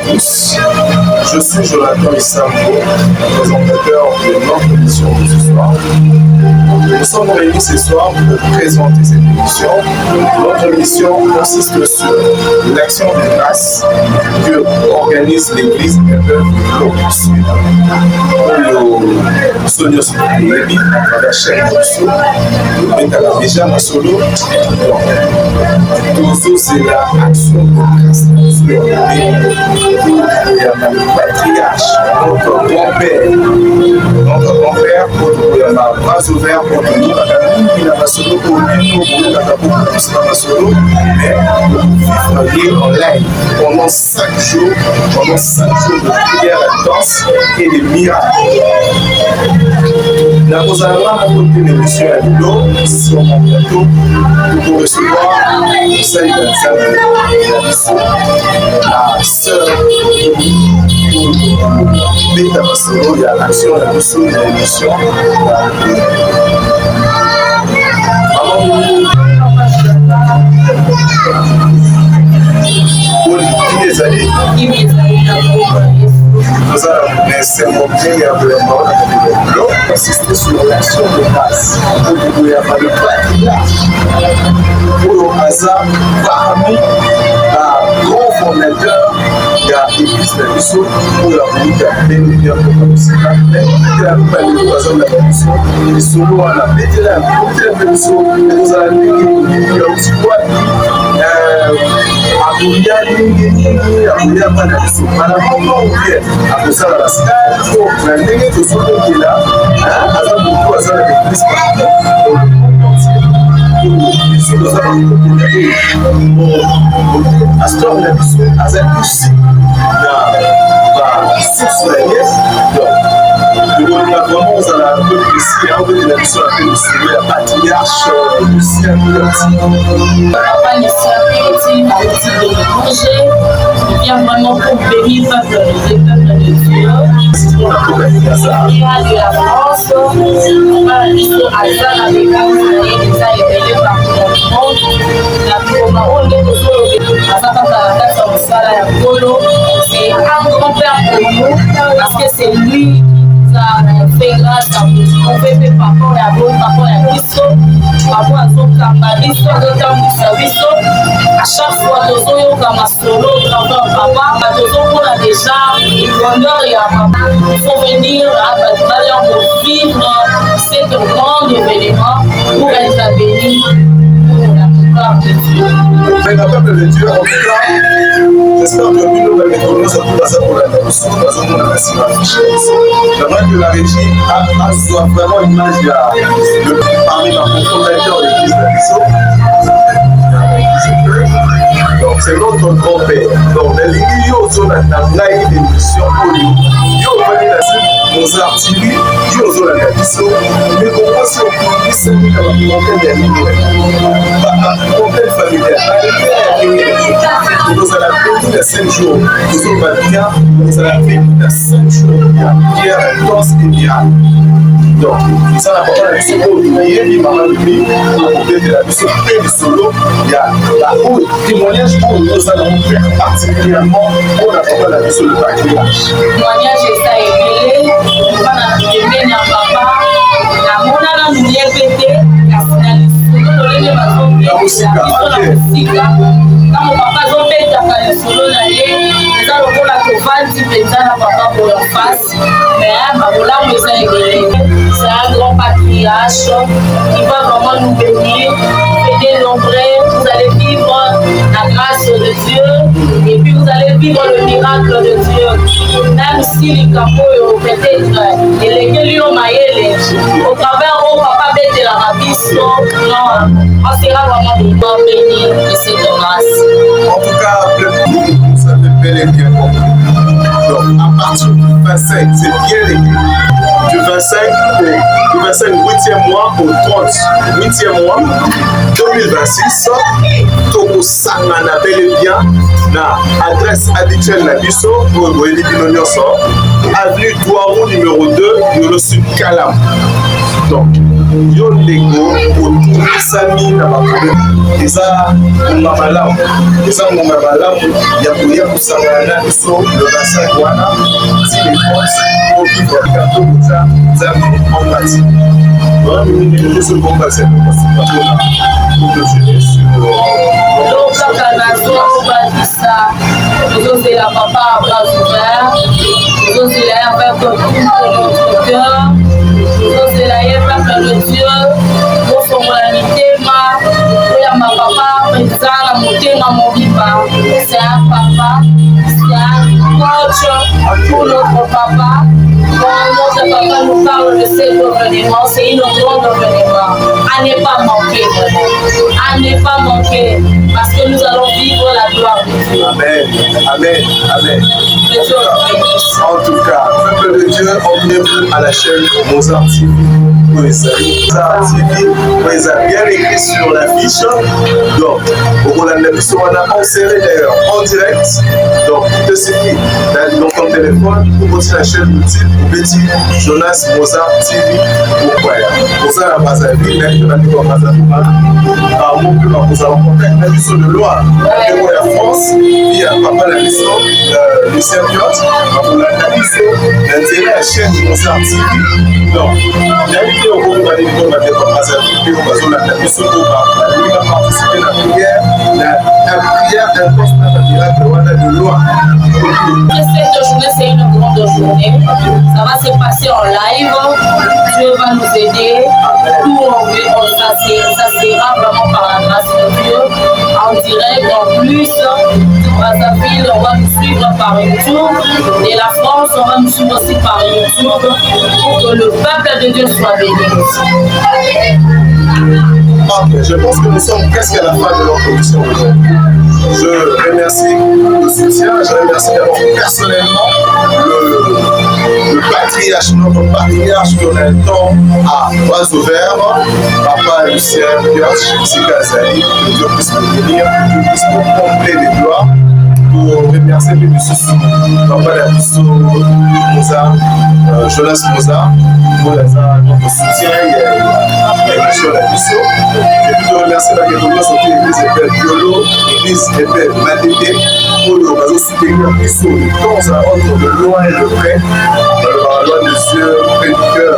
tous. Je suis Jonathan Issambo, présentateur de notre émission de ce soir. Nous sommes réunis ce soir pour présenter cette émission. Notre émission consiste sur l'action de grâce que organise l'Église de Sud. Nous sommes à travers chaque émission. Nous sommes déjà en solo. Toujours c'est l'action de grâce sur le patriarche, notre grand-père, notre bras ouvert pour nous, il a solo pour lui, il a beaucoup plus dans solo, mais vivre en live pendant 5 jours, de prière intense et de miracles. Nous avons apporté l'émission à l'eau sur mon plateau pour recevoir le conseil d'un la sœur Beta Masolo, il y a l'action de la mission de l'émission. Des années. Nous avons laissé monter l'eau, insister sur l'action de grâce. Pour le patriarche, pour le hasard, parmi un grand fondateur, il y a l'église de la mission pour la vie de bénéfice pour la société. Il y a la mission, les solos à la mission, nous allons il y a aussi quoi abuya bana biso bana moko oye akosala bastage po na ndenge tosolokela aza motu azala l'église biso tozala pasteur na biso aza aussi na basource na ye donc vraiment ozala un peu précis obetela biso na mpe lisolo ya patriarche lucien piloti il vient vraiment pour bénir les peuples de Dieu. Il y a de la France, on va dire à ça, la dégâts, les a révélés partout dans le monde. La Poma, on est toujours à ça, quand la tête en salle à Polo, c'est un grand-père pour nous, parce que c'est lui qui a fait grâce à nous. On fait papa, la bonne, papa, la biso, papa, à son cambaliso, d'autant du service. À chaque fois, nous avons un solo, papa, nous avons déjà l'honneur et il faut venir pour vivre cet grand événement pour être béni pour la plupart de Dieu. Mais la peuple de Dieu, en tout cas, j'espère que nous allons mettre ça pour passer pour la nation, parce qu'on a assez affiché. J'aimerais que la régie soit vraiment une image parmi ma fondateur de l'église de la mission. Donc c'est notre grand-père. Donc les lignes sont la taille des missions pour nous. Yo venez là nos artilleries, yo sont la mission. Mais comment si on peut c'est que la montagne est libre. Montagne familiale. Nous allons faire 5 jours. Nous sommes bien. Nous allons faire 5 jours. Pierre intense et miracle. Donc, ça n'a pas la mission pour oublier, il m'a oublié pour de la mission du solo. Il y a la haute témoignage pour nous allons faire particulièrement pour la mission de patriarche. Témoignage est ça éveillé, on va dans le domaine à papa, la monnaie dans le pété, la musique, quand mon papa a fait la solo, les gens ont la covale, ils ont la papa pour leur face, mais là, nous avons éveillé. C'est un grand patriarche qui va vraiment nous bénir, aider nombreux. Vous allez vivre la grâce de Dieu et puis vous allez vivre le miracle de Dieu. Même si les capots peut-être et les lions maïles, au travers où papa bête de la rabbis, on sera vraiment béni de cette grâce. En tout cas, vous savez bel et bien compris. Donc, à partir du 25, c'est bien écrit. Du 25 8e mois au 30 8e mois 2026, Togo Sangana bel et bien na adresse habituelle na biso pour Boeli Binonyoso, avenue Douarou numéro 2, Yolo Sud Kalam. Donc, yo ndeko otumisami na baproblème eza ngomba malamu ya koya kosangana na biso le 25 wana si les forces pour vivre bientôt koza nzambe empati mingi ce combat c'est pour le jeunesse kaka nazobakisa tozozela papa à bras ouverts tozozela ye avec notre cœur tozozela ye papa le Dieu bofongola mitema oyamba papa eza na motema mobimba c'est un papa c'est un coach pour notre papa. Quand notre papa nous parle de ces gouvernements, c'est une grande gouvernement. À ne pas manquer, à ne pas manquer, parce que nous allons vivre la gloire de Dieu. Amen, amen, amen. Que Dieu nous bénisse. En tout cas, peuple de Dieu, emmenez-vous à la chaîne Mozart TV. Vous les savez, Mozart TV, vous les avez bien écrit sur l'affiche. Donc, au Roland on a enserré d'ailleurs en direct. Donc, tout ce qui est dans ton téléphone, vous pouvez la chaîne YouTube. Petit Jonas Mozart TV pourquoi Mozart à Brazzaville même que la vie à Brazzaville par mon plus nous allons contacter la mission de loi de la France via papa la mission Lucien Piot pour la mission d'intérêt à la chaîne Mozart TV donc l'invité au groupe de l'école de Brazzaville on va sur la mission de va participer à la prière d'un poste de loi. Cette journée c'est une grande journée. Ça va se passer en live. Dieu va nous aider. Tout ça sera vraiment par la grâce de Dieu. En direct, en plus, du Brazzaville, on va nous suivre par YouTube. Et la France, on va nous suivre aussi par YouTube pour que le peuple de Dieu soit béni. Je pense que nous sommes presque à la fin de notre émission. Je remercie le soutien, je remercie d'abord personnellement le patriarche, notre patriarche qu'on a le temps à bras ouverts, papa Lucien Piot, Sikazali, que Dieu puisse nous bénir, que Dieu puisse nous combler les gloires. Pour remercier les bisous, papa la bisou Mozart, Jonas Mozart, pour notre soutien et l'émission la bisou. Je veux remercier la Guédouille, c'était l'église épée Biolo, l'église épée Matété, pour le réseau soutenir bisou, de temps à autre, de loin et de près, par la loi de Dieu, près du cœur.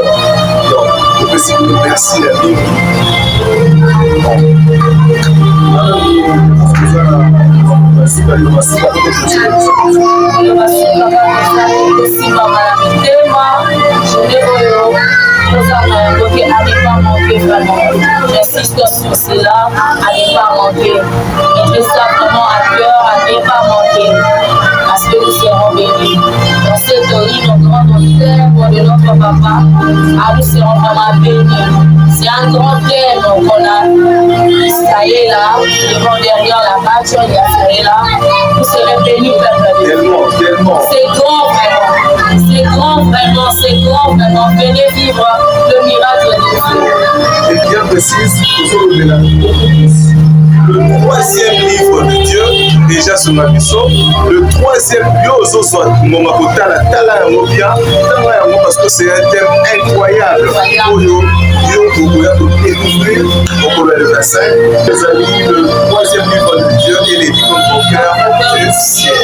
Donc, je peux aussi vous remercier la Bible. J'insiste sur cela, à ne pas manquer. Et je ça vraiment à cœur, à ne pas manquer. Parce que nous serons bénis. Dans cette île, au grand thème de notre papa, nous serons vraiment bénis. C'est un grand thème qu'on a. Israël là, devant derrière la pâture, il y a Israël là. Vous serez bénis, peuple de Dieu. C'est grand vraiment. C'est grand vraiment, c'est grand vraiment. Venez vivre le miracle de Dieu. Et bien précise, le troisième livre de Dieu, déjà sur ma mission, le troisième bio, soit mon makotala, tala bien, parce que c'est un thème incroyable. Dieu, vous pouvez découvrir au cours de 25, les amis, le troisième livre de Dieu, et les livres de mon cœur, c'est ciel.